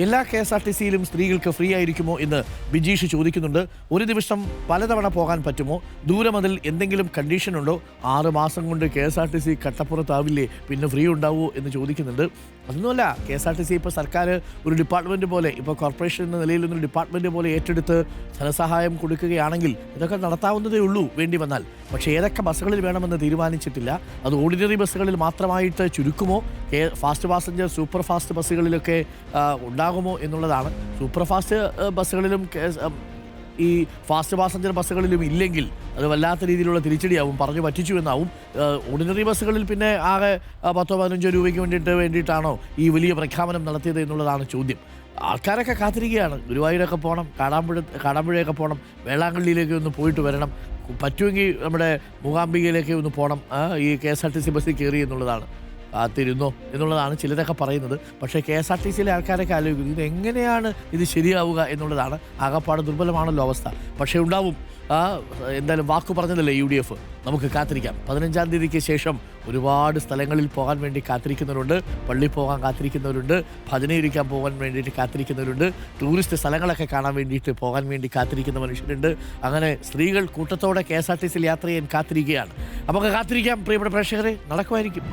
എല്ലാ KSRTCയിലും സ്ത്രീകൾക്ക് ഫ്രീ ആയിരിക്കുമോ എന്ന് ബിജീഷ് ചോദിക്കുന്നുണ്ട്. ഒരു ദിവസം പലതവണ പോകാൻ പറ്റുമോ? ദൂരം അതിൽ എന്തെങ്കിലും കണ്ടീഷൻ ഉണ്ടോ? 6 മാസം കൊണ്ട് KSRTC കട്ടപ്പുറത്താവില്ലേ? പിന്നെ ഫ്രീ ഉണ്ടാവുമോ എന്ന് ചോദിക്കുന്നുണ്ട്. അതൊന്നുമല്ല, KSRTC ഇപ്പോൾ സർക്കാർ ഒരു ഡിപ്പാർട്ട്മെൻറ്റ് പോലെ, ഇപ്പോൾ കോർപ്പറേഷൻ എന്ന നിലയിൽ നിന്നൊരു ഡിപ്പാർട്ട്മെൻറ്റ് പോലെ ഏറ്റെടുത്ത് ധനസഹായം കൊടുക്കുകയാണെങ്കിൽ ഇതൊക്കെ നടത്താവുന്നതേ ഉള്ളൂ വേണ്ടി വന്നാൽ. പക്ഷേ ഏതൊക്കെ ബസ്സുകളിൽ വേണമെന്ന് തീരുമാനിച്ചിട്ടില്ല. അത് ഓർഡിനറി ബസ്സുകളിൽ മാത്രമായിട്ട് ചുരുക്കുമോ? ഫാസ്റ്റ് പാസഞ്ചർ സൂപ്പർ ഫാസ്റ്റ് ബസ്സുകളിലൊക്കെ ഉണ്ടാകുമോ എന്നുള്ളതാണ്. സൂപ്പർ ഫാസ്റ്റ് ബസ്സുകളിലും ഈ ഫാസ്റ്റ് പാസഞ്ചർ ബസ്സുകളിലും ഇല്ലെങ്കിൽ അത് വല്ലാത്ത രീതിയിലുള്ള തിരിച്ചടിയാവും, പറഞ്ഞു പറ്റിച്ചു എന്നാവും. ഓർഡിനറി ബസ്സുകളിൽ പിന്നെ ആകെ 10-15 രൂപയ്ക്ക് വേണ്ടിയിട്ടാണോ ഈ വലിയ പ്രഖ്യാപനം നടത്തിയത് എന്നുള്ളതാണ് ചോദ്യം. ആൾക്കാരൊക്കെ കാത്തിരിക്കുകയാണ്. ഗുരുവായൂരൊക്കെ പോകണം, കാടാമ്പുഴയൊക്കെ പോകണം, വേളാങ്കണ്ണിയിലേക്ക് ഒന്ന് പോയിട്ട് വരണം, പറ്റുമെങ്കിൽ നമ്മുടെ മൂകാംബികയിലേക്ക് ഒന്ന് പോകണം, ഈ KSRTC ബസ്സിൽ കയറി എന്നുള്ളതാണ്. കാത്തിരുന്നോ എന്നുള്ളതാണ് ചിലരൊക്കെ പറയുന്നത്. പക്ഷേ KSRTCയിലെ ആൾക്കാരൊക്കെ ആലോചിക്കുന്നത് ഇതെങ്ങനെയാണ് ഇത് ശരിയാവുക എന്നുള്ളതാണ്. ആകപ്പാട് ദുർബലമാണല്ലോ അവസ്ഥ. പക്ഷേ ഉണ്ടാവും. എന്തായാലും വാക്കു പറഞ്ഞതല്ലേ UDF. നമുക്ക് കാത്തിരിക്കാം. 15-ാം തീയതിക്ക് ശേഷം ഒരുപാട് സ്ഥലങ്ങളിൽ പോകാൻ വേണ്ടി കാത്തിരിക്കുന്നവരുണ്ട്. പള്ളി പോകാൻ കാത്തിരിക്കുന്നവരുണ്ട്, ഭജനയിരിക്കാൻ പോകാൻ വേണ്ടിയിട്ട് കാത്തിരിക്കുന്നവരുണ്ട്, ടൂറിസ്റ്റ് സ്ഥലങ്ങളൊക്കെ കാണാൻ വേണ്ടിയിട്ട് പോകാൻ വേണ്ടി കാത്തിരിക്കുന്ന മനുഷ്യരുണ്ട്. അങ്ങനെ സ്ത്രീകൾ കൂട്ടത്തോടെ KSRTCയിൽ യാത്ര ചെയ്യാൻ കാത്തിരിക്കുകയാണ്. നമുക്ക് കാത്തിരിക്കാം പ്രിയപ്പെട്ട പ്രേക്ഷകരെ, നടക്കുമായിരിക്കും.